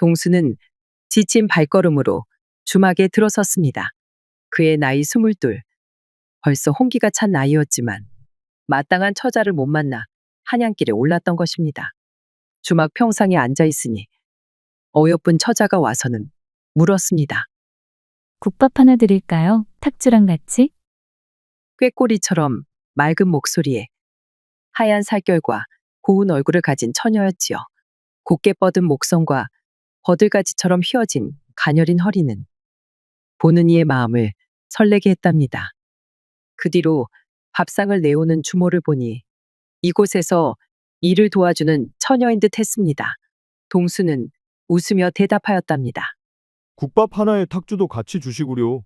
동수는 지친 발걸음으로 주막에 들어섰습니다. 그의 나이 22. 벌써 홍기가 찬 나이였지만 마땅한 처자를 못 만나 한양길에 올랐던 것입니다. 주막 평상에 앉아 있으니 어여쁜 처자가 와서는 물었습니다. 국밥 하나 드릴까요? 탁주랑 같이? 꾀꼬리처럼 맑은 목소리에 하얀 살결과 고운 얼굴을 가진 처녀였지요. 곱게 뻗은 목성과 버들가지처럼 휘어진 가녀린 허리는 보는 이의 마음을 설레게 했답니다. 그 뒤로 밥상을 내오는 주모를 보니 이곳에서 일을 도와주는 처녀인 듯 했습니다. 동수는 웃으며 대답하였답니다. 국밥 하나에 탁주도 같이 주시구려.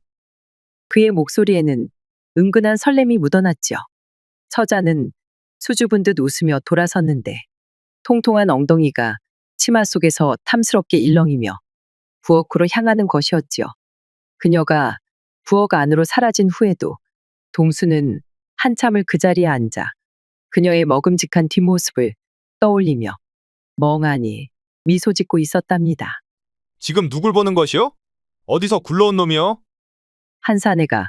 그의 목소리에는 은근한 설렘이 묻어났지요. 처자는 수줍은 듯 웃으며 돌아섰는데 통통한 엉덩이가 치마 속에서 탐스럽게 일렁이며 부엌으로 향하는 것이었지요. 그녀가 부엌 안으로 사라진 후에도 동수는 한참을 그 자리에 앉아 그녀의 먹음직한 뒷모습을 떠올리며 멍하니 미소 짓고 있었답니다. 지금 누굴 보는 것이요? 어디서 굴러온 놈이요? 한 사내가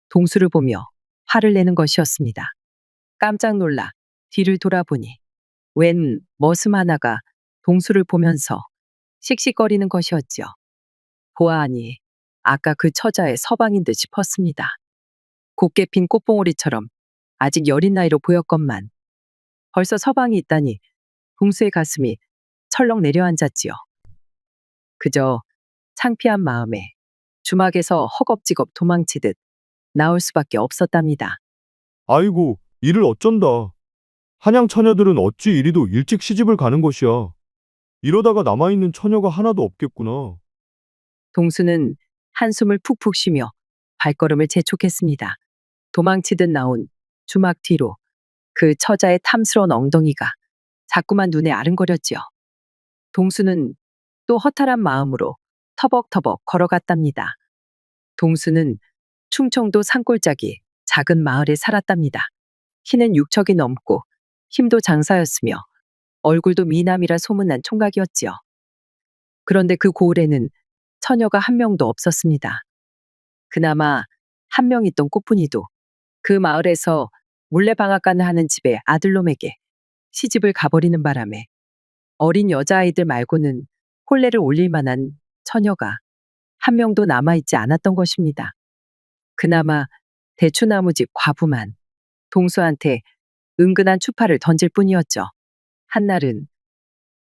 동수를 보며 화를 내는 것이었습니다. 깜짝 놀라 뒤를 돌아보니 웬 머슴 하나가 동수를 보면서 씩씩거리는 것이었지요. 보아하니 아까 그 처자의 서방인 듯 싶었습니다. 곱게 핀 꽃봉오리처럼 아직 여린 나이로 보였건만 벌써 서방이 있다니 동수의 가슴이 철렁 내려앉았지요. 그저 창피한 마음에 주막에서 허겁지겁 도망치듯 나올 수밖에 없었답니다. 아이고, 이를 어쩐다. 한양 처녀들은 어찌 이리도 일찍 시집을 가는 것이야. 이러다가 남아있는 처녀가 하나도 없겠구나. 동수는 한숨을 푹푹 쉬며 발걸음을 재촉했습니다. 도망치듯 나온 주막 뒤로 그 처자의 탐스러운 엉덩이가 자꾸만 눈에 아른거렸지요. 동수는 또 허탈한 마음으로 터벅터벅 걸어갔답니다. 동수는 충청도 산골짜기 작은 마을에 살았답니다. 키는 6척이 넘고 힘도 장사였으며 얼굴도 미남이라 소문난 총각이었지요. 그런데 그 고을에는 처녀가 한 명도 없었습니다. 그나마 한 명 있던 꽃분이도 그 마을에서 물레방앗간을 하는 집의 아들놈에게 시집을 가버리는 바람에 어린 여자아이들 말고는 혼례를 올릴 만한 처녀가 한 명도 남아있지 않았던 것입니다. 그나마 대추나무집 과부만 동수한테 은근한 추파를 던질 뿐이었죠. 한날은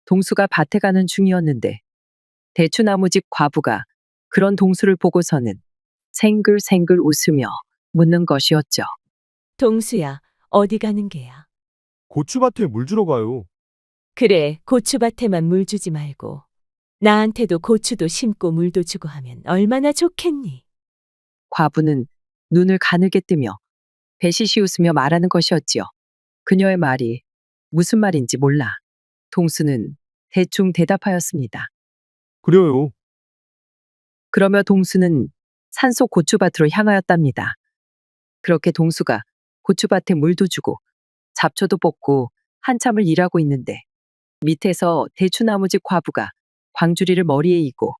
동수가 밭에 가는 중이었는데 대추나무집 과부가 그런 동수를 보고서는 생글생글 웃으며 묻는 것이었죠. 동수야, 어디 가는 게야? 고추밭에 물 주러 가요. 그래, 고추밭에만 물 주지 말고 나한테도 고추도 심고 물도 주고 하면 얼마나 좋겠니? 과부는 눈을 가늘게 뜨며 배시시 웃으며 말하는 것이었지요. 그녀의 말이 무슨 말인지 몰라 동수는 대충 대답하였습니다. 그래요. 그러며 동수는 산속 고추밭으로 향하였답니다. 그렇게 동수가 고추밭에 물도 주고 잡초도 뽑고 한참을 일하고 있는데 밑에서 대추나무집 과부가 광주리를 머리에 이고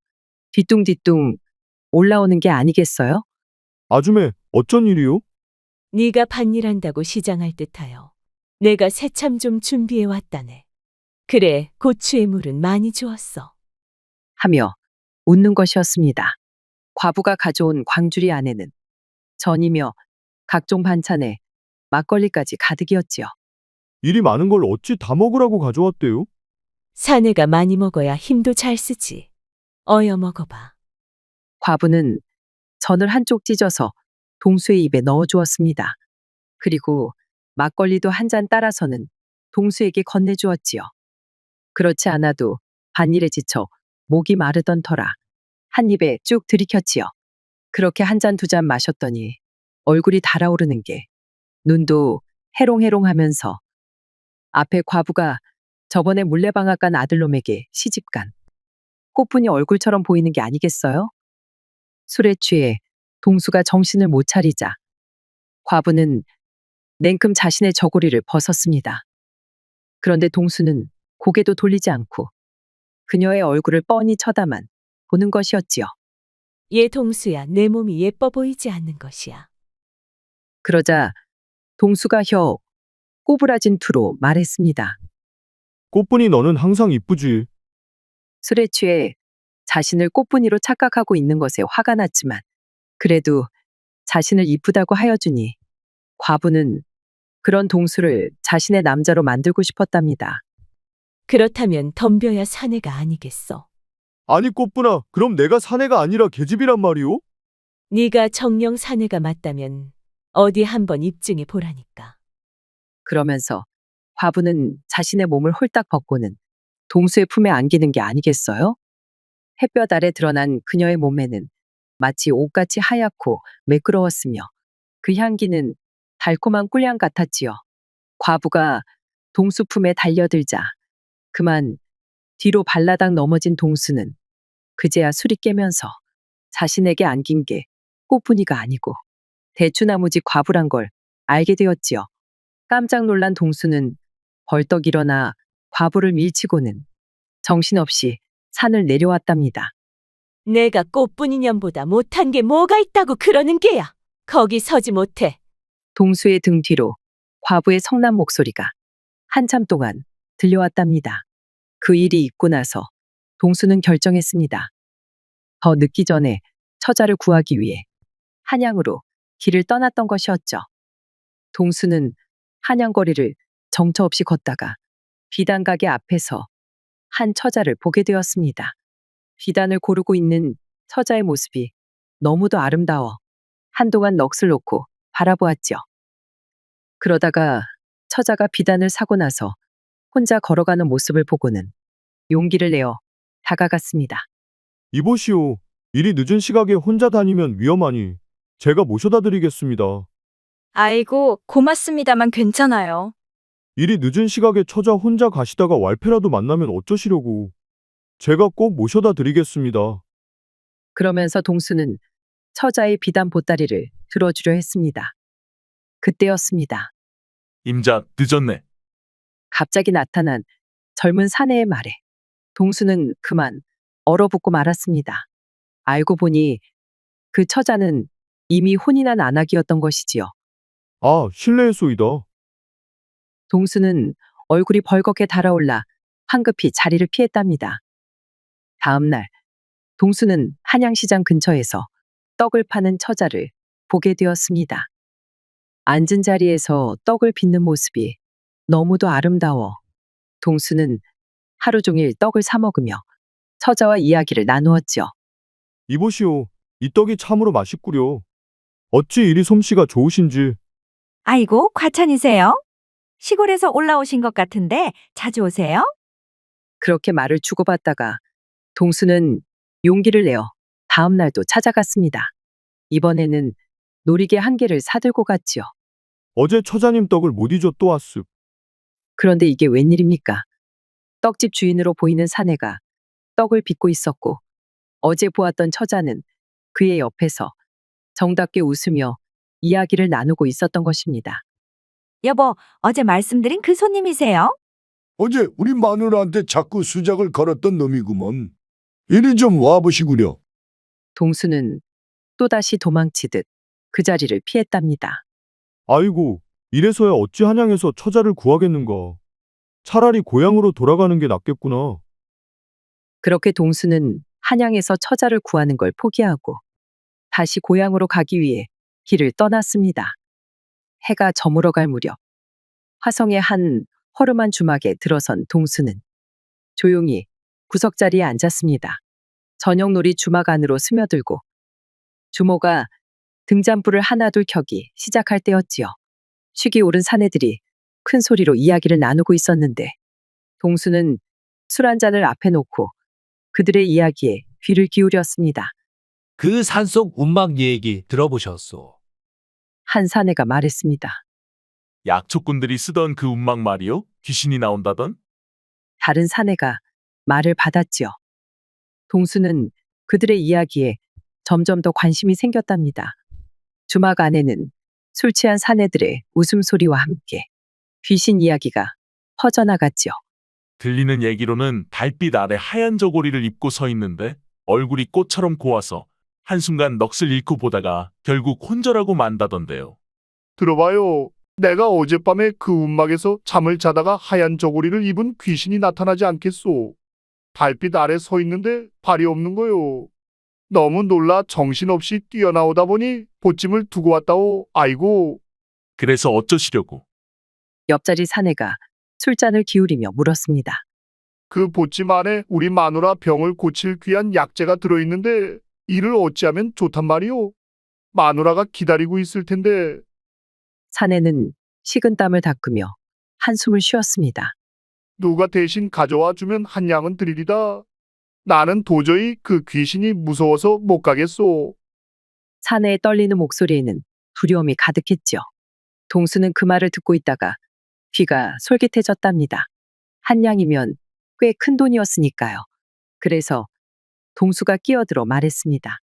뒤뚱뒤뚱 올라오는 게 아니겠어요? 아줌에, 어쩐 일이요? 네가 밭일한다고 시장할 듯하여 내가 새참 좀 준비해 왔다네. 그래, 고추의 물은 많이 주었어. 하며 웃는 것이었습니다. 과부가 가져온 광주리 안에는 전이며 각종 반찬에 막걸리까지 가득이었지요. 일이 많은 걸 어찌 다 먹으라고 가져왔대요? 사내가 많이 먹어야 힘도 잘 쓰지. 어여 먹어봐. 과부는 전을 한쪽 찢어서 동수의 입에 넣어 주었습니다. 그리고 막걸리도 한 잔 따라서는 동수에게 건네주었지요. 그렇지 않아도 밭일에 지쳐 목이 마르던 터라 한 입에 쭉 들이켰지요. 그렇게 한 잔 두 잔 마셨더니 얼굴이 달아오르는 게 눈도 해롱해롱하면서 앞에 과부가 저번에 물레방앗간 아들놈에게 시집간 꽃분이 얼굴처럼 보이는 게 아니겠어요? 술에 취해 동수가 정신을 못 차리자 과부는 냉큼 자신의 저고리를 벗었습니다. 그런데 동수는 고개도 돌리지 않고 그녀의 얼굴을 뻔히 쳐다만 보는 것이었지요. 얘 동수야, 내 몸이 예뻐 보이지 않는 것이야. 그러자 동수가 혀 꼬부라진 투로 말했습니다. 꽃분이 너는 항상 이쁘지. 술에 취해 자신을 꽃분이로 착각하고 있는 것에 화가 났지만 그래도 자신을 이쁘다고 하여 주니 과부는 그런 동수를 자신의 남자로 만들고 싶었답니다. 그렇다면 덤벼야 사내가 아니겠어. 아니 꽃분아, 그럼 내가 사내가 아니라 계집이란 말이오? 네가 정령 사내가 맞다면 어디 한번 입증해 보라니까. 그러면서 과부는 자신의 몸을 홀딱 벗고는 동수의 품에 안기는 게 아니겠어요? 햇볕 아래 드러난 그녀의 몸에는 마치 옷같이 하얗고 매끄러웠으며 그 향기는 달콤한 꿀향 같았지요. 과부가 동수 품에 달려들자 그만 뒤로 발라당 넘어진 동수는 그제야 술이 깨면서 자신에게 안긴 게 꽃분이가 아니고 대추나무지 과부란 걸 알게 되었지요. 깜짝 놀란 동수는 벌떡 일어나 과부를 밀치고는 정신없이 산을 내려왔답니다. 내가 꽃분이 년보다 못한 게 뭐가 있다고 그러는 게야. 거기 서지 못해. 동수의 등 뒤로 과부의 성난 목소리가 한참 동안 들려왔답니다. 그 일이 있고 나서 동수는 결정했습니다. 더 늦기 전에 처자를 구하기 위해 한양으로 길을 떠났던 것이었죠. 동수는 한양거리를 정처 없이 걷다가 비단 가게 앞에서 한 처자를 보게 되었습니다. 비단을 고르고 있는 처자의 모습이 너무도 아름다워 한동안 넋을 놓고 바라보았죠. 그러다가 처자가 비단을 사고 나서 혼자 걸어가는 모습을 보고는 용기를 내어 다가갔습니다. 이보시오. 일이 늦은 시각에 혼자 다니면 위험하니 제가 모셔다 드리겠습니다. 아이고, 고맙습니다만 괜찮아요. 일이 늦은 시각에 처자 혼자 가시다가 왈패라도 만나면 어쩌시려고. 제가 꼭 모셔다 드리겠습니다. 그러면서 동수는 처자의 비단 보따리를 들어주려 했습니다. 그때였습니다. 임자, 늦었네. 갑자기 나타난 젊은 사내의 말에 동수는 그만 얼어붙고 말았습니다. 알고 보니 그 처자는 이미 혼이 난 안악이었던 것이지요. 아, 실례했소이다. 동수는 얼굴이 벌겋게 달아올라 황급히 자리를 피했답니다. 다음 날 동수는 한양시장 근처에서 떡을 파는 처자를 보게 되었습니다. 앉은 자리에서 떡을 빚는 모습이 너무도 아름다워 동수는 하루 종일 떡을 사 먹으며 처자와 이야기를 나누었지요. 이보시오. 이 떡이 참으로 맛있구려. 어찌 이리 솜씨가 좋으신지. 아이고, 과찬이세요? 시골에서 올라오신 것 같은데 자주 오세요? 그렇게 말을 주고받다가 동수는 용기를 내어 다음 날도 찾아갔습니다. 이번에는 놀이개 한 개를 사들고 갔지요. 어제 처자님 떡을 못 잊어 또 왔습. 그런데 이게 웬일입니까? 떡집 주인으로 보이는 사내가 떡을 빚고 있었고 어제 보았던 처자는 그의 옆에서 정답게 웃으며 이야기를 나누고 있었던 것입니다. 여보, 어제 말씀드린 그 손님이세요? 어제 우리 마누라한테 자꾸 수작을 걸었던 놈이구먼. 이리 좀 와보시구려. 동수는 또다시 도망치듯 그 자리를 피했답니다. 아이고, 이래서야 어찌 한양에서 처자를 구하겠는가. 차라리 고향으로 돌아가는 게 낫겠구나. 그렇게 동수는 한양에서 처자를 구하는 걸 포기하고 다시 고향으로 가기 위해 길을 떠났습니다. 해가 저물어갈 무렵 화성의 한 허름한 주막에 들어선 동수는 조용히 구석자리에 앉았습니다. 저녁놀이 주막 안으로 스며들고 주모가 등잔불을 하나둘 켜기 시작할 때였지요. 쉬기 오른 사내들이 큰 소리로 이야기를 나누고 있었는데 동수는 술 한 잔을 앞에 놓고 그들의 이야기에 귀를 기울였습니다. 그 산속 운막 얘기 들어보셨소? 한 사내가 말했습니다. 약초꾼들이 쓰던 그 운막 말이요? 귀신이 나온다던? 다른 사내가 말을 받았지요. 동수는 그들의 이야기에 점점 더 관심이 생겼답니다. 주막 안에는 술 취한 사내들의 웃음소리와 함께 귀신 이야기가 퍼져나갔지요. 들리는 얘기로는 달빛 아래 하얀 저고리를 입고 서 있는데 얼굴이 꽃처럼 고와서 한순간 넋을 잃고 보다가 결국 혼절하고 만다던데요. 들어봐요. 내가 어젯밤에 그 움막에서 잠을 자다가 하얀 저고리를 입은 귀신이 나타나지 않겠소. 달빛 아래 서 있는데 발이 없는 거요. 너무 놀라 정신없이 뛰어나오다 보니 보찜을 두고 왔다오. 아이고. 그래서 어쩌시려고? 옆자리 사내가 술잔을 기울이며 물었습니다. 그 보찜 안에 우리 마누라 병을 고칠 귀한 약재가 들어있는데 이를 어찌하면 좋단 말이오. 마누라가 기다리고 있을 텐데. 사내는 식은땀을 닦으며 한숨을 쉬었습니다. 누가 대신 가져와 주면 한 양은 드리리다. 나는 도저히 그 귀신이 무서워서 못 가겠소. 사내의 떨리는 목소리에는 두려움이 가득했죠. 동수는 그 말을 듣고 있다가 귀가 솔깃해졌답니다. 한 양이면 꽤 큰 돈이었으니까요. 그래서 동수가 끼어들어 말했습니다.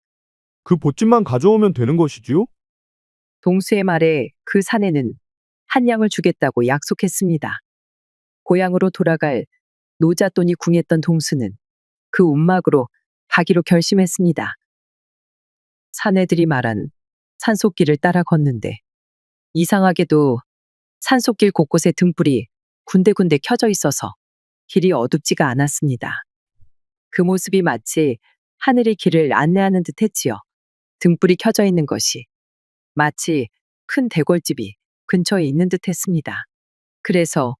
그 보찜만 가져오면 되는 것이지요? 동수의 말에 그 사내는 한 양을 주겠다고 약속했습니다. 고향으로 돌아갈 노잣돈이 궁했던 동수는 그 움막으로 가기로 결심했습니다. 사내들이 말한 산속길을 따라 걷는데 이상하게도 산속길 곳곳에 등불이 군데군데 켜져 있어서 길이 어둡지가 않았습니다. 그 모습이 마치 하늘의 길을 안내하는 듯 했지요. 등불이 켜져 있는 것이 마치 큰 대궐집이 근처에 있는 듯 했습니다. 그래서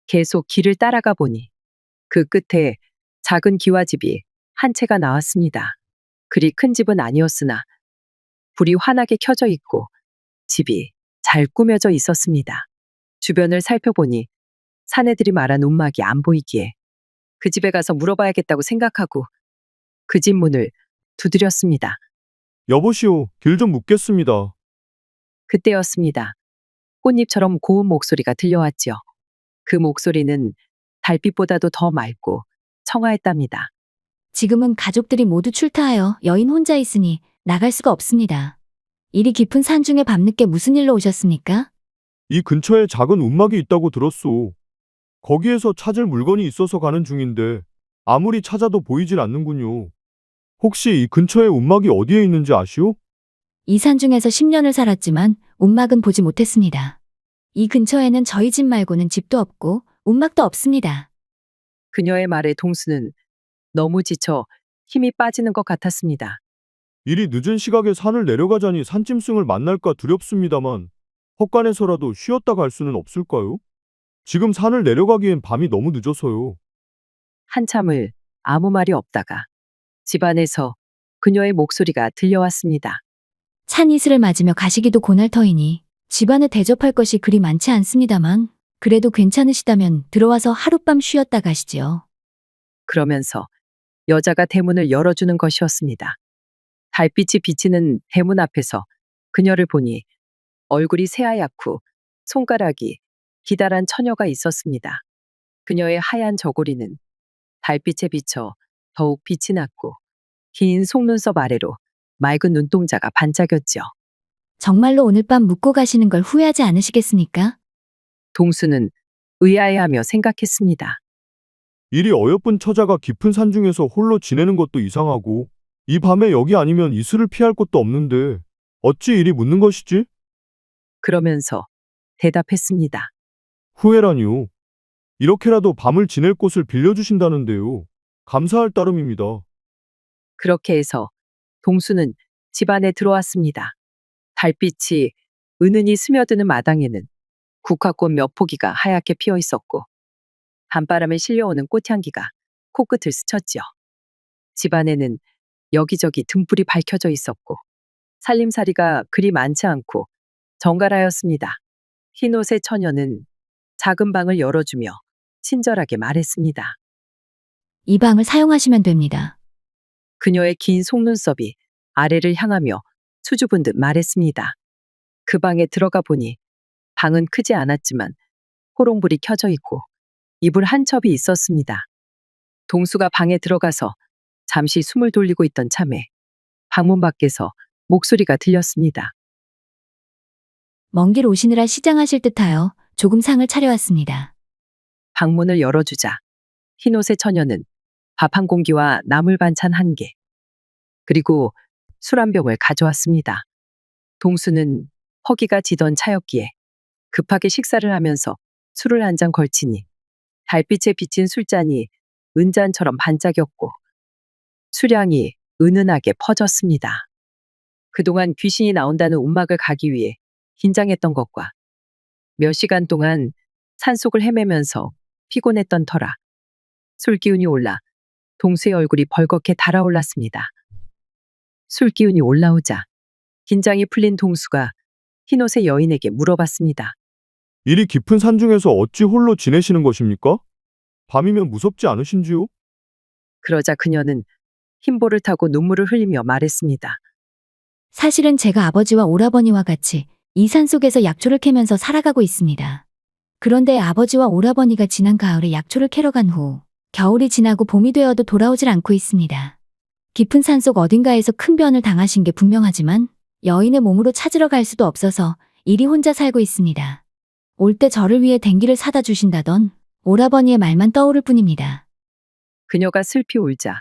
계속 길을 따라가 보니 그 끝에 작은 기와집이 한 채가 나왔습니다. 그리 큰 집은 아니었으나 불이 환하게 켜져 있고 집이 잘 꾸며져 있었습니다. 주변을 살펴보니 사내들이 말한 움막이 안 보이기에 그 집에 가서 물어봐야겠다고 생각하고 그 집 문을 두드렸습니다. 여보시오, 길 좀 묻겠습니다. 그때였습니다. 꽃잎처럼 고운 목소리가 들려왔지요. 그 목소리는 달빛보다도 더 맑고 청아했답니다. 지금은 가족들이 모두 출타하여 여인 혼자 있으니 나갈 수가 없습니다. 이리 깊은 산중에 밤늦게 무슨 일로 오셨습니까? 이 근처에 작은 움막이 있다고 들었소. 거기에서 찾을 물건이 있어서 가는 중인데 아무리 찾아도 보이질 않는군요. 혹시 이 근처에 움막이 어디에 있는지 아시오? 이 산중에서 10년을 살았지만 움막은 보지 못했습니다. 이 근처에는 저희 집 말고는 집도 없고 움막도 없습니다. 그녀의 말에 동수는 너무 지쳐 힘이 빠지는 것 같았습니다. 이리 늦은 시각에 산을 내려가자니 산짐승을 만날까 두렵습니다만 헛간에서라도 쉬었다 갈 수는 없을까요? 지금 산을 내려가기엔 밤이 너무 늦어서요. 한참을 아무 말이 없다가 집안에서 그녀의 목소리가 들려왔습니다. 찬 이슬을 맞으며 가시기도 고날터이니 집안에 대접할 것이 그리 많지 않습니다만 그래도 괜찮으시다면 들어와서 하룻밤 쉬었다 가시지요. 그러면서 여자가 대문을 열어주는 것이었습니다. 달빛이 비치는 대문 앞에서 그녀를 보니 얼굴이 새하얗고 손가락이 기다란 처녀가 있었습니다. 그녀의 하얀 저고리는 달빛에 비쳐 더욱 빛이 났고 긴 속눈썹 아래로 맑은 눈동자가 반짝였죠. 정말로 오늘 밤 묵고 가시는 걸 후회하지 않으시겠습니까? 동수는 의아해하며 생각했습니다. 이리 어여쁜 처자가 깊은 산 중에서 홀로 지내는 것도 이상하고 이 밤에 여기 아니면 이슬을 피할 곳도 없는데 어찌 이리 묻는 것이지? 그러면서 대답했습니다. 후회라니요. 이렇게라도 밤을 지낼 곳을 빌려주신다는데요. 감사할 따름입니다. 그렇게 해서 동수는 집 안에 들어왔습니다. 달빛이 은은히 스며드는 마당에는 국화꽃 몇 포기가 하얗게 피어 있었고 밤바람에 실려오는 꽃향기가 코끝을 스쳤지요. 집 안에는 여기저기 등불이 밝혀져 있었고 살림살이가 그리 많지 않고 정갈하였습니다. 흰옷의 처녀는 작은 방을 열어주며 친절하게 말했습니다. 이 방을 사용하시면 됩니다. 그녀의 긴 속눈썹이 아래를 향하며 수줍은 듯 말했습니다. 그 방에 들어가 보니 방은 크지 않았지만 호롱불이 켜져 있고 이불 한 첩이 있었습니다. 동수가 방에 들어가서 잠시 숨을 돌리고 있던 참에 방문 밖에서 목소리가 들렸습니다. 먼 길 오시느라 시장하실 듯하여 조금 상을 차려왔습니다. 방문을 열어주자 흰옷의 처녀는 밥 한 공기와 나물 반찬 한 개, 그리고 술 한 병을 가져왔습니다. 동수는 허기가 지던 차였기에 급하게 식사를 하면서 술을 한 잔 걸치니 달빛에 비친 술잔이 은잔처럼 반짝였고 수량이 은은하게 퍼졌습니다. 그동안 귀신이 나온다는 움막을 가기 위해 긴장했던 것과 몇 시간 동안 산속을 헤매면서 피곤했던 터라 술 기운이 올라 동수의 얼굴이 벌겋게 달아올랐습니다. 술 기운이 올라오자 긴장이 풀린 동수가 흰옷의 여인에게 물어봤습니다. 이리 깊은 산중에서 어찌 홀로 지내시는 것입니까? 밤이면 무섭지 않으신지요? 그러자 그녀는 흰볼을 타고 눈물을 흘리며 말했습니다. 사실은 제가 아버지와 오라버니와 같이 이 산속에서 약초를 캐면서 살아가고 있습니다. 그런데 아버지와 오라버니가 지난 가을에 약초를 캐러 간 후 겨울이 지나고 봄이 되어도 돌아오질 않고 있습니다. 깊은 산속 어딘가에서 큰 변을 당하신 게 분명하지만 여인의 몸으로 찾으러 갈 수도 없어서 이리 혼자 살고 있습니다. 올 때 저를 위해 댕기를 사다 주신다던 오라버니의 말만 떠오를 뿐입니다. 그녀가 슬피 울자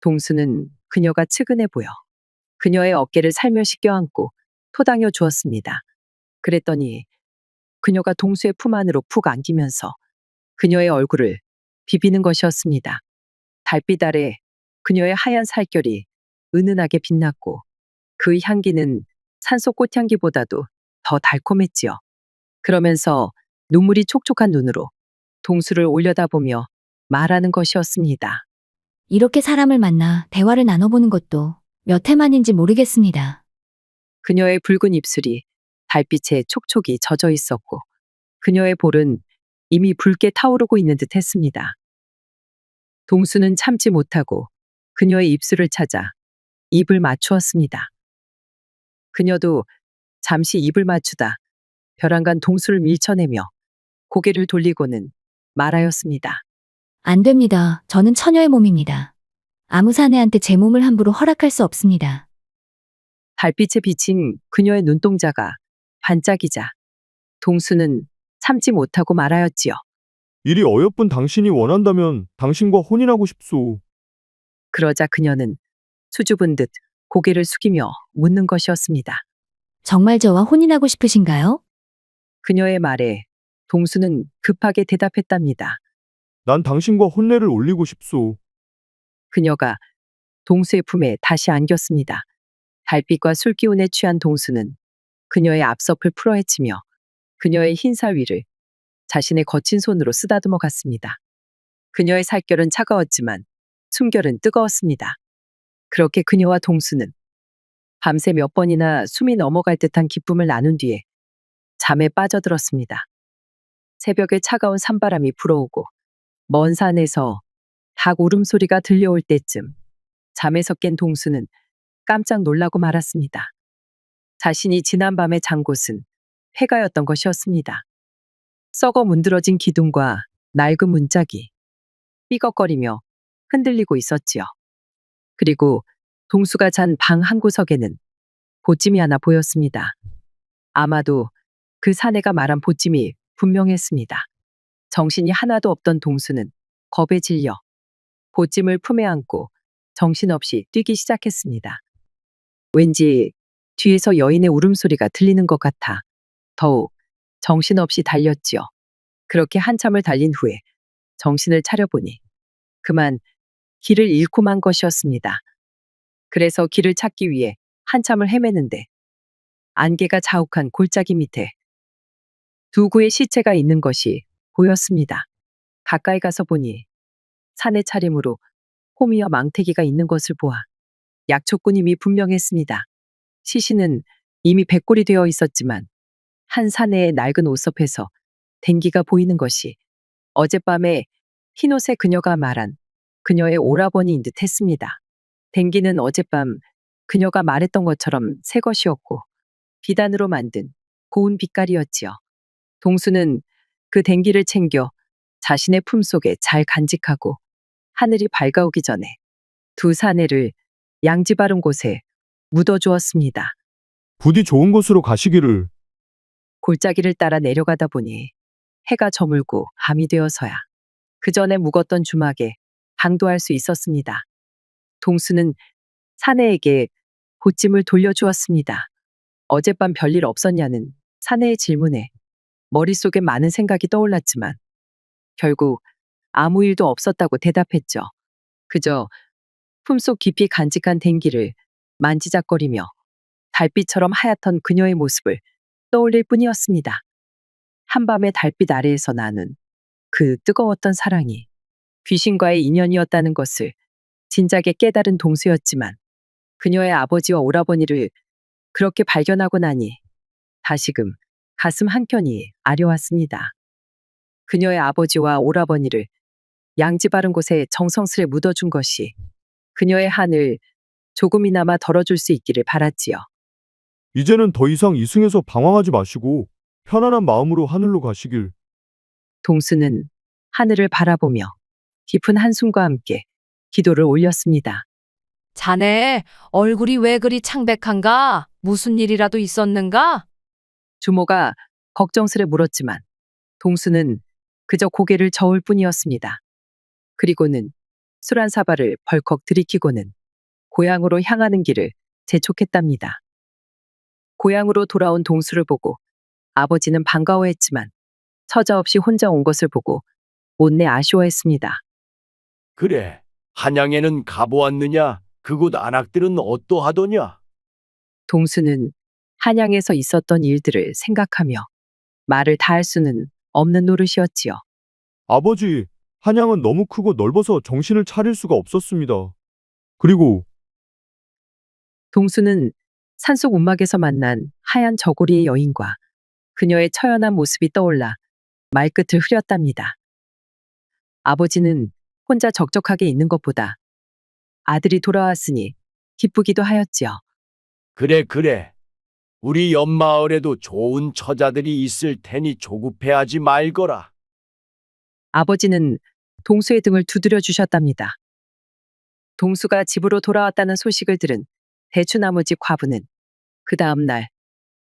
동수는 그녀가 측은해 보여 그녀의 어깨를 살며시 껴안고 토당여 주었습니다. 그랬더니 그녀가 동수의 품 안으로 푹 안기면서 그녀의 얼굴을 비비는 것이었습니다. 달빛 아래 그녀의 하얀 살결이 은은하게 빛났고 그 향기는 산속 꽃향기보다도 더 달콤했지요. 그러면서 눈물이 촉촉한 눈으로 동수를 올려다보며 말하는 것이었습니다. 이렇게 사람을 만나 대화를 나눠보는 것도 몇 해만인지 모르겠습니다. 그녀의 붉은 입술이 달빛에 촉촉이 젖어 있었고 그녀의 볼은 이미 붉게 타오르고 있는 듯 했습니다. 동수는 참지 못하고 그녀의 입술을 찾아 입을 맞추었습니다. 그녀도 잠시 입을 맞추다 벼랑간 동수를 밀쳐내며 고개를 돌리고는 말하였습니다. 안 됩니다. 저는 처녀의 몸입니다. 아무 사내한테 제 몸을 함부로 허락할 수 없습니다. 달빛에 비친 그녀의 눈동자가 반짝이자 동수는 참지 못하고 말하였지요. 이리 어여쁜 당신이 원한다면 당신과 혼인하고 싶소. 그러자 그녀는 수줍은 듯 고개를 숙이며 묻는 것이었습니다. 정말 저와 혼인하고 싶으신가요? 그녀의 말에 동수는 급하게 대답했답니다. 난 당신과 혼례를 올리고 싶소. 그녀가 동수의 품에 다시 안겼습니다. 달빛과 술기운에 취한 동수는 그녀의 앞섭을 풀어헤치며 그녀의 흰살 위를 자신의 거친 손으로 쓰다듬어 갔습니다. 그녀의 살결은 차가웠지만 숨결은 뜨거웠습니다. 그렇게 그녀와 동수는 밤새 몇 번이나 숨이 넘어갈 듯한 기쁨을 나눈 뒤에 잠에 빠져들었습니다. 새벽에 차가운 산바람이 불어오고 먼 산에서 닭 울음소리가 들려올 때쯤 잠에서 깬 동수는 깜짝 놀라고 말았습니다. 자신이 지난밤에 잔 곳은 폐가였던 것이었습니다. 썩어 문드러진 기둥과 낡은 문짝이 삐걱거리며 흔들리고 있었지요. 그리고 동수가 잔 방 한 구석에는 보찜이 하나 보였습니다. 아마도 그 사내가 말한 보찜이 분명했습니다. 정신이 하나도 없던 동수는 겁에 질려 보찜을 품에 안고 정신없이 뛰기 시작했습니다. 왠지 뒤에서 여인의 울음소리가 들리는 것 같아 더욱 정신없이 달렸지요. 그렇게 한참을 달린 후에 정신을 차려보니 그만 길을 잃고 만 것이었습니다. 그래서 길을 찾기 위해 한참을 헤매는데 안개가 자욱한 골짜기 밑에 두 구의 시체가 있는 것이 보였습니다. 가까이 가서 보니 산의 차림으로 호미와 망태기가 있는 것을 보아 약초꾼임이 분명했습니다. 시신은 이미 백골이 되어 있었지만 한 사내의 낡은 옷섭에서 댕기가 보이는 것이 어젯밤에 흰옷의 그녀가 말한 그녀의 오라버니인 듯 했습니다. 댕기는 어젯밤 그녀가 말했던 것처럼 새 것이었고 비단으로 만든 고운 빛깔이었지요. 동수는 그 댕기를 챙겨 자신의 품속에 잘 간직하고 하늘이 밝아오기 전에 두 사내를 양지 바른 곳에 묻어주었습니다. 부디 좋은 곳으로 가시기를. 골짜기를 따라 내려가다 보니 해가 저물고 밤이 되어서야 그 전에 묵었던 주막에 방도할 수 있었습니다. 동수는 사내에게 보찜을 돌려주었습니다. 어젯밤 별일 없었냐는 사내의 질문에 머릿속에 많은 생각이 떠올랐지만 결국 아무 일도 없었다고 대답했죠. 그저 품속 깊이 간직한 댕기를 만지작거리며 달빛처럼 하얗던 그녀의 모습을 떠올릴 뿐이었습니다. 한밤의 달빛 아래에서 나눈 그 뜨거웠던 사랑이 귀신과의 인연이었다는 것을 진작에 깨달은 동수였지만 그녀의 아버지와 오라버니를 그렇게 발견하고 나니 다시금 가슴 한켠이 아려왔습니다. 그녀의 아버지와 오라버니를 양지 바른 곳에 정성스레 묻어준 것이 그녀의 한을 조금이나마 덜어줄 수 있기를 바랐지요. 이제는 더 이상 이승에서 방황하지 마시고 편안한 마음으로 하늘로 가시길. 동수는 하늘을 바라보며 깊은 한숨과 함께 기도를 올렸습니다. 자네, 얼굴이 왜 그리 창백한가? 무슨 일이라도 있었는가? 주모가 걱정스레 물었지만 동수는 그저 고개를 저을 뿐이었습니다. 그리고는 술 한 사발을 벌컥 들이키고는 고향으로 향하는 길을 재촉했답니다. 고향으로 돌아온 동수를 보고 아버지는 반가워했지만 처자없이 혼자 온 것을 보고 못내 아쉬워했습니다. 그래, 한양에는 가보았느냐? 그곳 안악들은 어떠하더냐? 동수는 한양에서 있었던 일들을 생각하며 말을 다할 수는 없는 노릇이었지요. 아버지, 한양은 너무 크고 넓어서 정신을 차릴 수가 없었습니다. 그리고 동수는 산속 움막에서 만난 하얀 저고리의 여인과 그녀의 처연한 모습이 떠올라 말끝을 흐렸답니다. 아버지는 혼자 적적하게 있는 것보다 아들이 돌아왔으니 기쁘기도 하였지요. 그래. 우리 옆마을에도 좋은 처자들이 있을 테니 조급해하지 말거라. 아버지는 동수의 등을 두드려 주셨답니다. 동수가 집으로 돌아왔다는 소식을 들은 대추나무집 과부는 그 다음 날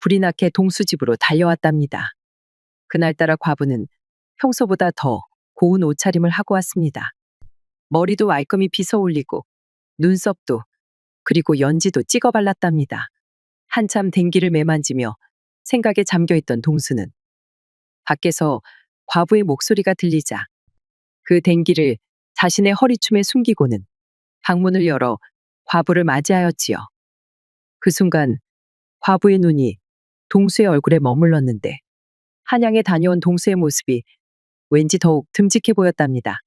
불이 나게 동수 집으로 달려왔답니다. 그날따라 과부는 평소보다 더 고운 옷차림을 하고 왔습니다. 머리도 말끔히 빗어 올리고 눈썹도 그리고 연지도 찍어 발랐답니다. 한참 댕기를 매만지며 생각에 잠겨있던 동수는 밖에서 과부의 목소리가 들리자 그 댕기를 자신의 허리춤에 숨기고는 방문을 열어 과부를 맞이하였지요. 그 순간 과부의 눈이 동수의 얼굴에 머물렀는데 한양에 다녀온 동수의 모습이 왠지 더욱 듬직해 보였답니다.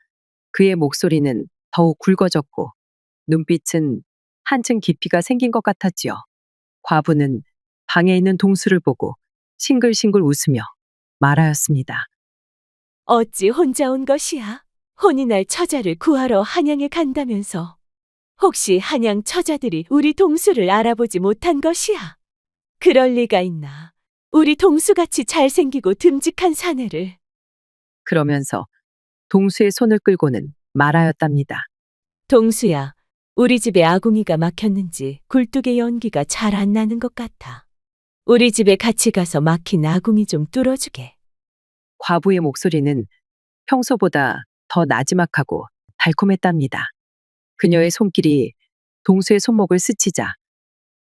그의 목소리는 더욱 굵어졌고 눈빛은 한층 깊이가 생긴 것 같았지요. 과부는 방에 있는 동수를 보고 싱글싱글 웃으며 말하였습니다. 어찌 혼자 온 것이야? 혼이 날 처자를 구하러 한양에 간다면서. 혹시 한양 처자들이 우리 동수를 알아보지 못한 것이야? 그럴 리가 있나. 우리 동수같이 잘생기고 듬직한 사내를. 그러면서 동수의 손을 끌고는 말하였답니다. 동수야, 우리 집에 아궁이가 막혔는지 굴뚝의 연기가 잘 안 나는 것 같아. 우리 집에 같이 가서 막힌 아궁이 좀 뚫어주게. 과부의 목소리는 평소보다 더 나지막하고 달콤했답니다. 그녀의 손길이 동수의 손목을 스치자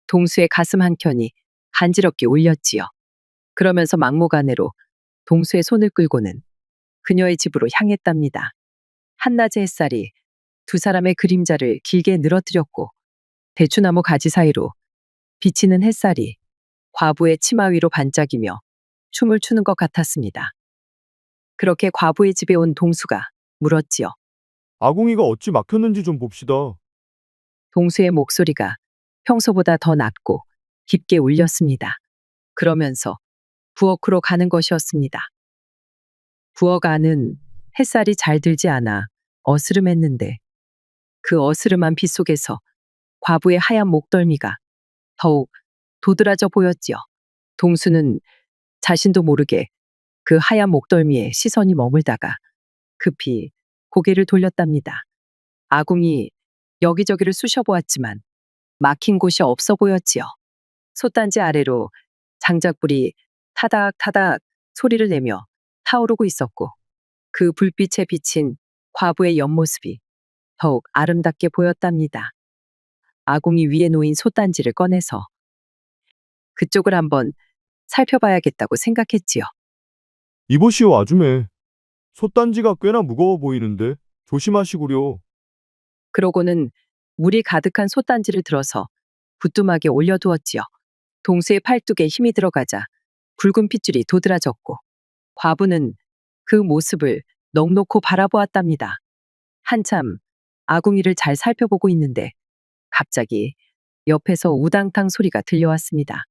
동수의 가슴 한켠이 간지럽게 울렸지요. 그러면서 막무가내로 동수의 손을 끌고는 그녀의 집으로 향했답니다. 한낮의 햇살이 두 사람의 그림자를 길게 늘어뜨렸고 대추나무 가지 사이로 비치는 햇살이 과부의 치마 위로 반짝이며 춤을 추는 것 같았습니다. 그렇게 과부의 집에 온 동수가 물었지요. 아궁이가 어찌 막혔는지 좀 봅시다. 동수의 목소리가 평소보다 더 낮고 깊게 울렸습니다. 그러면서 부엌으로 가는 것이었습니다. 부엌 안은 햇살이 잘 들지 않아 어스름했는데 그 어스름한 빛 속에서 과부의 하얀 목덜미가 더욱 도드라져 보였지요. 동수는 자신도 모르게 그 하얀 목덜미에 시선이 머물다가 급히 고개를 돌렸답니다. 아궁이 여기저기를 쑤셔보았지만 막힌 곳이 없어 보였지요. 솥단지 아래로 장작불이 타닥타닥 소리를 내며 타오르고 있었고 그 불빛에 비친 과부의 옆모습이 더욱 아름답게 보였답니다. 아궁이 위에 놓인 솥단지를 꺼내서 그쪽을 한번 살펴봐야겠다고 생각했지요. 이보시오, 아줌매. 솥단지가 꽤나 무거워 보이는데 조심하시구려. 그러고는 물이 가득한 솥단지를 들어서 부뚜막에 올려두었지요. 동수의 팔뚝에 힘이 들어가자 붉은 핏줄이 도드라졌고 과부는 그 모습을 넋놓고 바라보았답니다. 한참 아궁이를 잘 살펴보고 있는데 갑자기 옆에서 우당탕 소리가 들려왔습니다.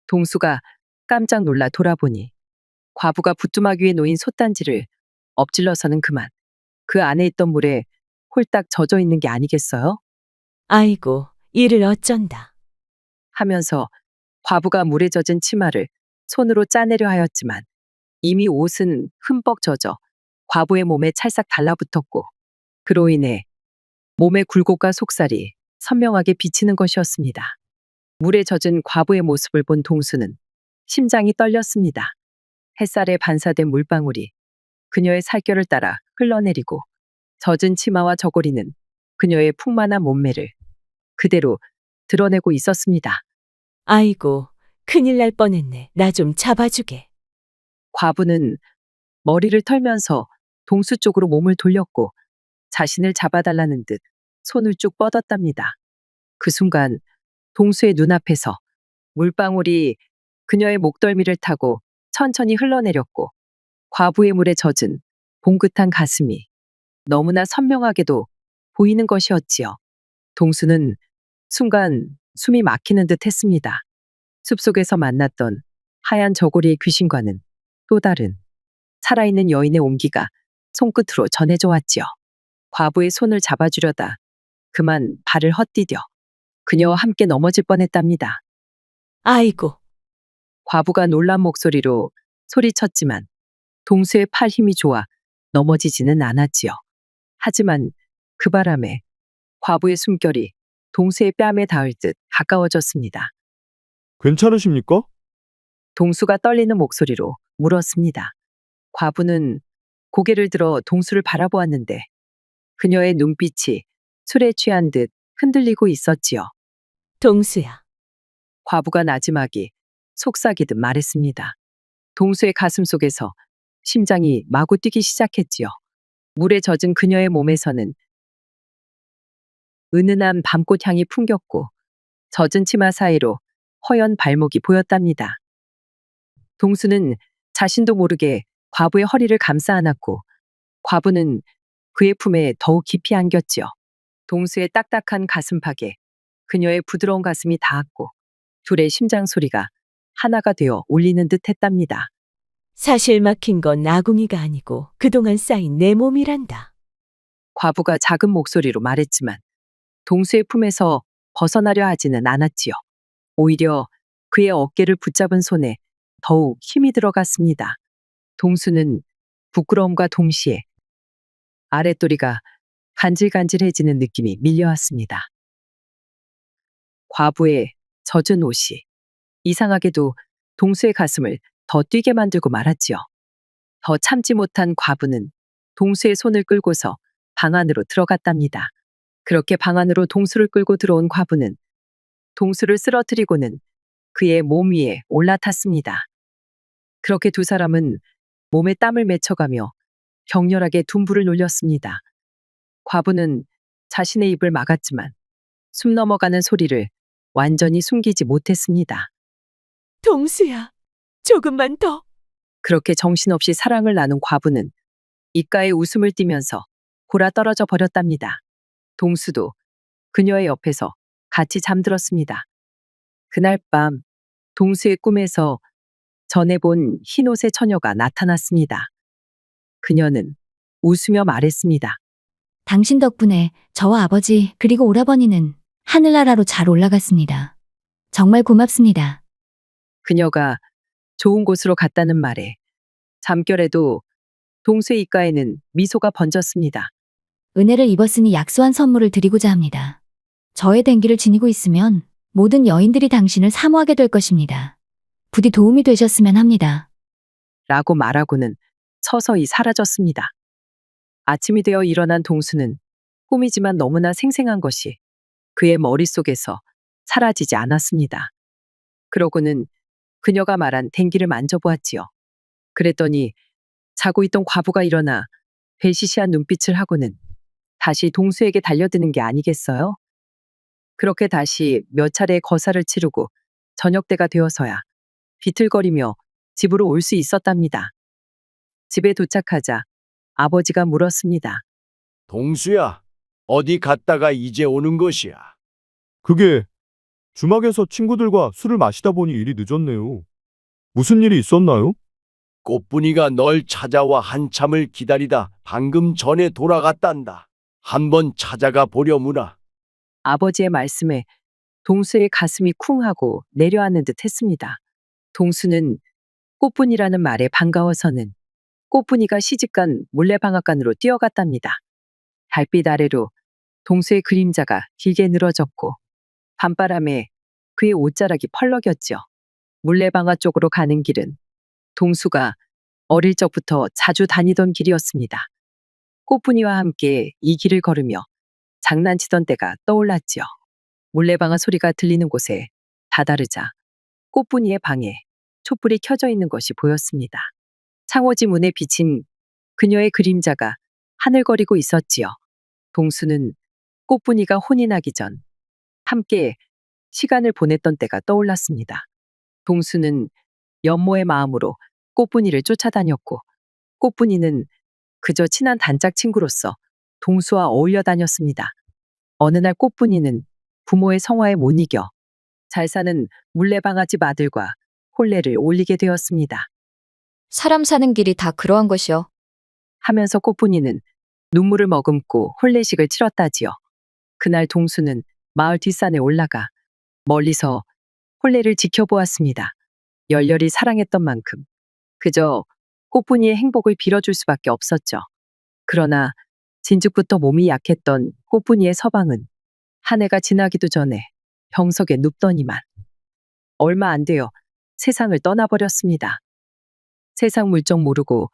동수가 깜짝 놀라 돌아보니 과부가 부뚜막 위에 놓인 솥단지를 엎질러서는 그만 그 안에 있던 물에 홀딱 젖어 있는 게 아니겠어요? 아이고, 이를 어쩐다. 하면서 과부가 물에 젖은 치마를 손으로 짜내려 하였지만 이미 옷은 흠뻑 젖어 과부의 몸에 찰싹 달라붙었고 그로 인해 몸의 굴곡과 속살이 선명하게 비치는 것이었습니다. 물에 젖은 과부의 모습을 본 동수는 심장이 떨렸습니다. 햇살에 반사된 물방울이 그녀의 살결을 따라 흘러내리고 젖은 치마와 저고리는 그녀의 풍만한 몸매를 그대로 드러내고 있었습니다. 아이고, 큰일 날 뻔했네. 나 좀 잡아주게. 과부는 머리를 털면서 동수 쪽으로 몸을 돌렸고 자신을 잡아달라는 듯 손을 쭉 뻗었답니다. 그 순간 동수의 눈앞에서 물방울이 그녀의 목덜미를 타고 천천히 흘러내렸고 과부의 물에 젖은 봉긋한 가슴이 너무나 선명하게도 보이는 것이었지요. 동수는 순간 숨이 막히는 듯 했습니다. 숲속에서 만났던 하얀 저고리의 귀신과는 또 다른 살아있는 여인의 온기가 손끝으로 전해져 왔지요. 과부의 손을 잡아주려다 그만 발을 헛디뎌 그녀와 함께 넘어질 뻔했답니다. 아이고, 과부가 놀란 목소리로 소리쳤지만 동수의 팔 힘이 좋아 넘어지지는 않았지요. 하지만 그 바람에 과부의 숨결이 동수의 뺨에 닿을 듯 가까워졌습니다. 괜찮으십니까? 동수가 떨리는 목소리로 물었습니다. 과부는 고개를 들어 동수를 바라보았는데 그녀의 눈빛이 술에 취한 듯 흔들리고 있었지요. 동수야. 과부가 나지막이 속삭이듯 말했습니다. 동수의 가슴 속에서 심장이 마구 뛰기 시작했지요. 물에 젖은 그녀의 몸에서는 은은한 밤꽃 향이 풍겼고 젖은 치마 사이로 허연 발목이 보였답니다. 동수는 자신도 모르게 과부의 허리를 감싸 안았고 과부는 그의 품에 더욱 깊이 안겼지요. 동수의 딱딱한 가슴팍에 그녀의 부드러운 가슴이 닿았고 둘의 심장 소리가 하나가 되어 울리는 듯 했답니다. 사실 막힌 건 아궁이가 아니고 그동안 쌓인 내 몸이란다. 과부가 작은 목소리로 말했지만 동수의 품에서 벗어나려 하지는 않았지요. 오히려 그의 어깨를 붙잡은 손에 더욱 힘이 들어갔습니다. 동수는 부끄러움과 동시에 아랫도리가 간질간질해지는 느낌이 밀려왔습니다. 과부의 젖은 옷이 이상하게도 동수의 가슴을 더 뛰게 만들고 말았지요. 더 참지 못한 과부는 동수의 손을 끌고서 방 안으로 들어갔답니다. 그렇게 방 안으로 동수를 끌고 들어온 과부는 동수를 쓰러뜨리고는 그의 몸 위에 올라탔습니다. 그렇게 두 사람은 몸에 땀을 맺혀가며 격렬하게 둔부를 놀렸습니다. 과부는 자신의 입을 막았지만 숨 넘어가는 소리를 완전히 숨기지 못했습니다. 동수야, 조금만 더. 그렇게 정신없이 사랑을 나눈 과부는 입가에 웃음을 띠면서 골아 떨어져 버렸답니다. 동수도 그녀의 옆에서 같이 잠들었습니다. 그날 밤 동수의 꿈에서 전에 본 흰옷의 처녀가 나타났습니다. 그녀는 웃으며 말했습니다. 당신 덕분에 저와 아버지 그리고 오라버니는 하늘나라로 잘 올라갔습니다. 정말 고맙습니다. 그녀가 좋은 곳으로 갔다는 말에 잠결에도 동수의 입가에는 미소가 번졌습니다. 은혜를 입었으니 약소한 선물을 드리고자 합니다. 저의 댕기를 지니고 있으면 모든 여인들이 당신을 사모하게 될 것입니다. 부디 도움이 되셨으면 합니다. 라고 말하고는 서서히 사라졌습니다. 아침이 되어 일어난 동수는 꿈이지만 너무나 생생한 것이 그의 머릿속에서 사라지지 않았습니다. 그러고는 그녀가 말한 댕기를 만져보았지요. 그랬더니 자고 있던 과부가 일어나 벨시시한 눈빛을 하고는 다시 동수에게 달려드는 게 아니겠어요? 그렇게 다시 몇 차례 거사를 치르고 저녁 때가 되어서야 비틀거리며 집으로 올 수 있었답니다. 집에 도착하자 아버지가 물었습니다. 동수야, 어디 갔다가 이제 오는 것이야? 그게 주막에서 친구들과 술을 마시다 보니 일이 늦었네요. 무슨 일이 있었나요? 꽃분이가 널 찾아와 한참을 기다리다 방금 전에 돌아갔단다. 한번 찾아가 보려무나. 아버지의 말씀에 동수의 가슴이 쿵하고 내려앉는 듯 했습니다. 동수는 꽃분이라는 말에 반가워서는 꽃분이가 시집간 물레방앗간으로 뛰어갔답니다. 달빛 아래로 동수의 그림자가 길게 늘어졌고 밤바람에 그의 옷자락이 펄럭였죠. 물레방앗 쪽으로 가는 길은 동수가 어릴 적부터 자주 다니던 길이었습니다. 꽃분이와 함께 이 길을 걸으며 장난치던 때가 떠올랐지요. 물레방아 소리가 들리는 곳에 다다르자 꽃분이의 방에 촛불이 켜져 있는 것이 보였습니다. 창호지 문에 비친 그녀의 그림자가 하늘거리고 있었지요. 동수는 꽃분이가 혼이 나기 전 함께 시간을 보냈던 때가 떠올랐습니다. 동수는 연모의 마음으로 꽃분이를 쫓아다녔고 꽃분이는 그저 친한 단짝 친구로서 동수와 어울려 다녔습니다. 어느 날 꽃분이는 부모의 성화에 못 이겨 잘 사는 물레방아집 아들과 혼례를 올리게 되었습니다. 사람 사는 길이 다 그러한 것이요. 하면서 꽃분이는 눈물을 머금고 혼례식을 치렀다지요. 그날 동수는 마을 뒷산에 올라가 멀리서 혼례를 지켜보았습니다. 열렬히 사랑했던 만큼 그저 꽃분이의 행복을 빌어줄 수밖에 없었죠. 그러나 진즉부터 몸이 약했던 꽃분이의 서방은 한 해가 지나기도 전에 병석에 눕더니만 얼마 안 되어 세상을 떠나버렸습니다. 세상 물정 모르고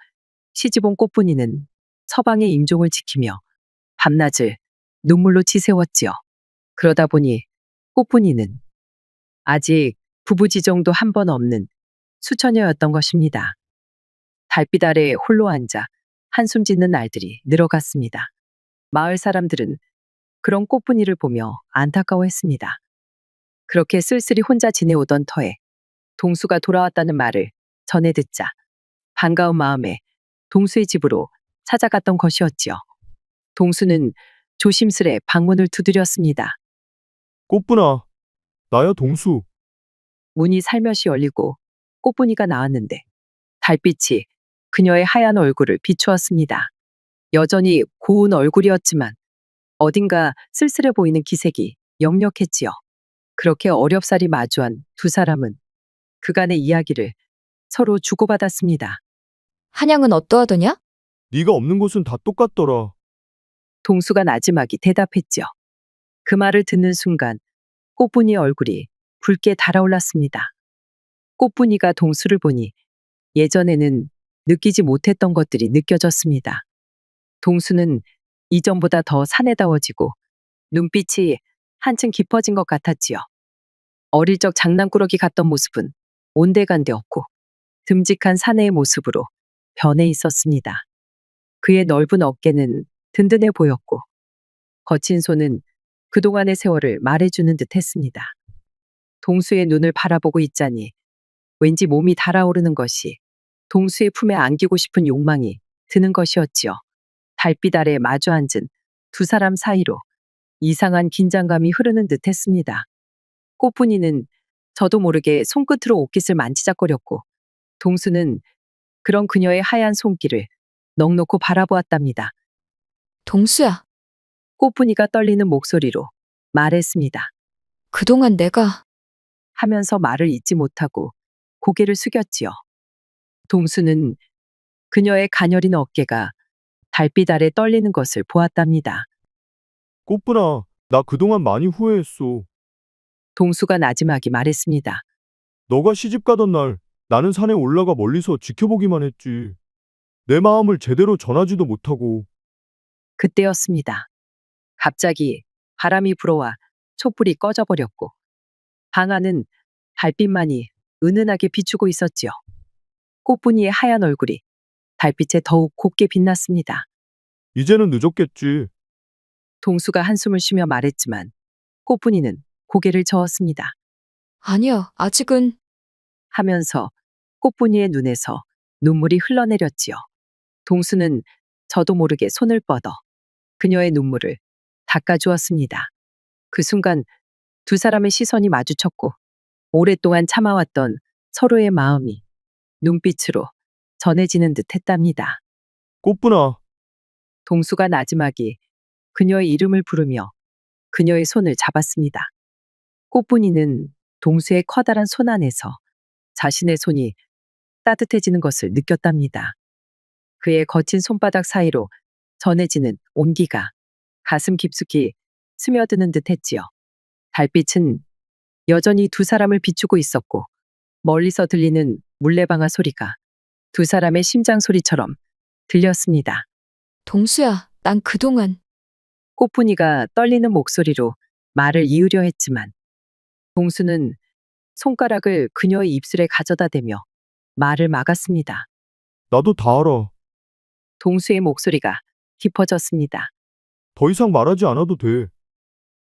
시집온 꽃분이는 서방의 임종을 지키며 밤낮을 눈물로 치새웠지요. 그러다 보니 꽃분이는 아직 부부지정도 한 번 없는 수처녀였던 것입니다. 달빛 아래 홀로 앉아 한숨 짓는 날들이 늘어갔습니다. 마을 사람들은 그런 꽃분이를 보며 안타까워했습니다. 그렇게 쓸쓸히 혼자 지내오던 터에 동수가 돌아왔다는 말을 전해 듣자 반가운 마음에 동수의 집으로 찾아갔던 것이었지요. 동수는 조심스레 방문을 두드렸습니다. 꽃분아, 나야 동수. 문이 살며시 열리고 꽃분이가 나왔는데 달빛이 그녀의 하얀 얼굴을 비추었습니다. 여전히 고운 얼굴이었지만 어딘가 쓸쓸해 보이는 기색이 역력했지요. 그렇게 어렵사리 마주한 두 사람은 그간의 이야기를 서로 주고받았습니다. 한양은 어떠하더냐? 네가 없는 곳은 다 똑같더라. 동수가 나지막이 대답했지요. 그 말을 듣는 순간 꽃분이의 얼굴이 붉게 달아올랐습니다. 꽃분이가 동수를 보니 예전에는 느끼지 못했던 것들이 느껴졌습니다. 동수는 이전보다 더 사내다워지고 눈빛이 한층 깊어진 것 같았지요. 어릴 적 장난꾸러기 같던 모습은 온데간데 없고 듬직한 사내의 모습으로 변해 있었습니다. 그의 넓은 어깨는 든든해 보였고 거친 손은 그동안의 세월을 말해주는 듯 했습니다. 동수의 눈을 바라보고 있자니 왠지 몸이 달아오르는 것이 동수의 품에 안기고 싶은 욕망이 드는 것이었지요. 달빛 아래 마주 앉은 두 사람 사이로 이상한 긴장감이 흐르는 듯 했습니다. 꽃분이는 저도 모르게 손끝으로 옷깃을 만지작거렸고 동수는 그런 그녀의 하얀 손길을 넋놓고 바라보았답니다. 동수야, 꽃분이가 떨리는 목소리로 말했습니다. 그동안 내가 하면서 말을 잇지 못하고 고개를 숙였지요. 동수는 그녀의 가녀린 어깨가 달빛 아래 떨리는 것을 보았답니다. 꽃분아, 나 그동안 많이 후회했어. 동수가 나지막이 말했습니다. 너가 시집 가던 날 나는 산에 올라가 멀리서 지켜보기만 했지. 내 마음을 제대로 전하지도 못하고 그때였습니다. 갑자기 바람이 불어와 촛불이 꺼져버렸고 방 안은 달빛만이 은은하게 비추고 있었지요. 꽃분이의 하얀 얼굴이 달빛에 더욱 곱게 빛났습니다. 이제는 늦었겠지. 동수가 한숨을 쉬며 말했지만 꽃분이는 고개를 저었습니다. 아니야, 아직은. 하면서 꽃분이의 눈에서 눈물이 흘러내렸지요. 동수는 저도 모르게 손을 뻗어 그녀의 눈물을 닦아주었습니다. 그 순간 두 사람의 시선이 마주쳤고 오랫동안 참아왔던 서로의 마음이 눈빛으로 전해지는 듯 했답니다. 꽃분아, 동수가 나지막이 그녀의 이름을 부르며 그녀의 손을 잡았습니다. 꽃분이는 동수의 커다란 손 안에서 자신의 손이 따뜻해지는 것을 느꼈답니다. 그의 거친 손바닥 사이로 전해지는 온기가 가슴 깊숙이 스며드는 듯 했지요. 달빛은 여전히 두 사람을 비추고 있었고 멀리서 들리는 물레방아 소리가 두 사람의 심장 소리처럼 들렸습니다. 동수야, 난 그동안. 꽃분이가 떨리는 목소리로 말을 이으려 했지만 동수는 손가락을 그녀의 입술에 가져다 대며 말을 막았습니다. 나도 다 알아. 동수의 목소리가 깊어졌습니다. 더 이상 말하지 않아도 돼.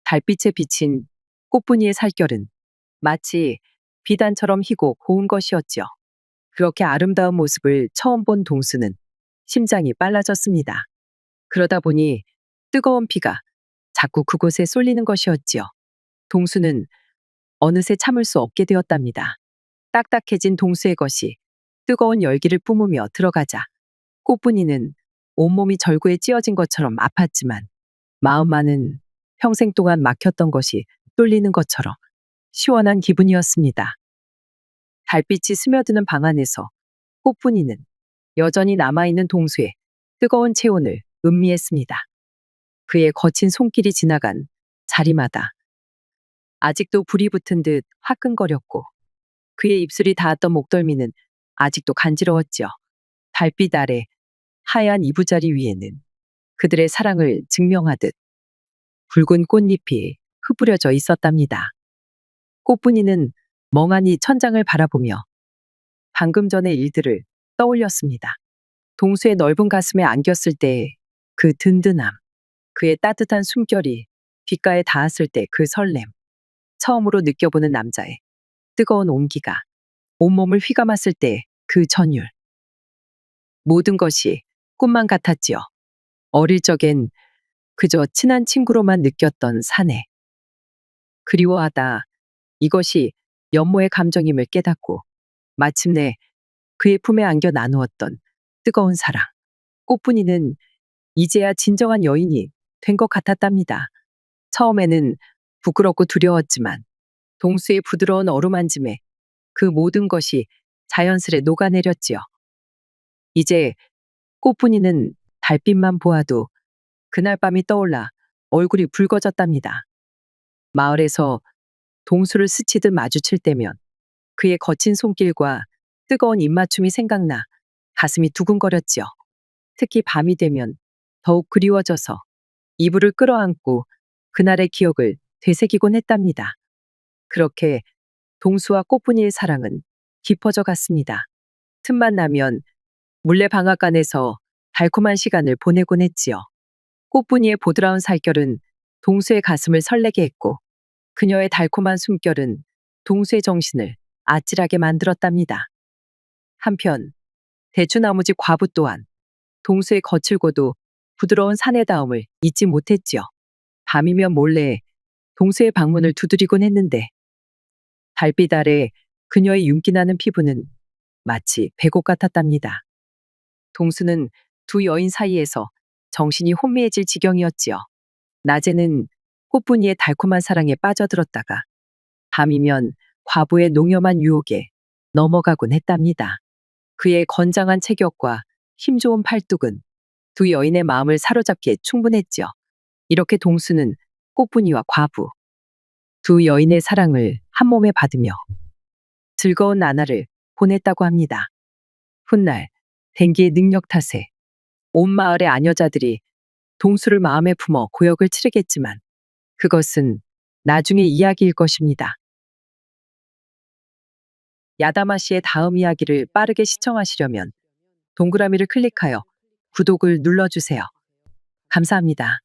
달빛에 비친 꽃분이의 살결은 마치 비단처럼 희고 고운 것이었지요. 그렇게 아름다운 모습을 처음 본 동수는 심장이 빨라졌습니다. 그러다 보니 뜨거운 피가 자꾸 그곳에 쏠리는 것이었지요. 동수는 어느새 참을 수 없게 되었답니다. 딱딱해진 동수의 것이 뜨거운 열기를 뿜으며 들어가자 꽃분이는 온몸이 절구에 찧어진 것처럼 아팠지만 마음만은 평생 동안 막혔던 것이 뚫리는 것처럼 시원한 기분이었습니다. 달빛이 스며드는 방 안에서 꽃분이는 여전히 남아있는 동수의 뜨거운 체온을 음미했습니다. 그의 거친 손길이 지나간 자리마다 아직도 불이 붙은 듯 화끈거렸고 그의 입술이 닿았던 목덜미는 아직도 간지러웠지요. 달빛 아래 하얀 이부자리 위에는 그들의 사랑을 증명하듯 붉은 꽃잎이 흩뿌려져 있었답니다. 꽃분이는 멍하니 천장을 바라보며 방금 전의 일들을 떠올렸습니다. 동수의 넓은 가슴에 안겼을 때의 그 든든함, 그의 따뜻한 숨결이 귓가에 닿았을 때 그 설렘, 처음으로 느껴보는 남자의 뜨거운 온기가 온몸을 휘감았을 때 그 전율. 모든 것이 꿈만 같았지요. 어릴 적엔 그저 친한 친구로만 느꼈던 사내. 그리워하다 이것이 연모의 감정임을 깨닫고 마침내 그의 품에 안겨 나누었던 뜨거운 사랑. 꽃분이는 이제야 진정한 여인이 된 것 같았답니다. 처음에는 부끄럽고 두려웠지만 동수의 부드러운 어루만짐에 그 모든 것이 자연스레 녹아내렸지요. 이제 꽃분이는 달빛만 보아도 그날 밤이 떠올라 얼굴이 붉어졌답니다. 마을에서 동수를 스치듯 마주칠 때면 그의 거친 손길과 뜨거운 입맞춤이 생각나 가슴이 두근거렸지요. 특히 밤이 되면 더욱 그리워져서 이불을 끌어안고 그날의 기억을 되새기곤 했답니다. 그렇게 동수와 꽃분이의 사랑은 깊어져 갔습니다. 틈만 나면 물레방앗간에서 달콤한 시간을 보내곤 했지요. 꽃분이의 보드라운 살결은 동수의 가슴을 설레게 했고 그녀의 달콤한 숨결은 동수의 정신을 아찔하게 만들었답니다. 한편 대추나무집 과부 또한 동수의 거칠고도 부드러운 사내다움을 잊지 못했지요. 밤이면 몰래 동수의 방문을 두드리곤 했는데 달빛 아래 그녀의 윤기나는 피부는 마치 배곡 같았답니다. 동수는 두 여인 사이에서 정신이 혼미해질 지경이었지요. 낮에는 꽃분이의 달콤한 사랑에 빠져들었다가 밤이면 과부의 농염한 유혹에 넘어가곤 했답니다. 그의 건장한 체격과 힘 좋은 팔뚝은 두 여인의 마음을 사로잡기에 충분했지요. 이렇게 동수는 꽃분이와 과부, 두 여인의 사랑을 한 몸에 받으며 즐거운 나날을 보냈다고 합니다. 훗날 댕기의 능력 탓에 온 마을의 아녀자들이 동수를 마음에 품어 고역을 치르겠지만 그것은 나중의 이야기일 것입니다. 야다마 씨의 다음 이야기를 빠르게 시청하시려면 동그라미를 클릭하여 구독을 눌러주세요. 감사합니다.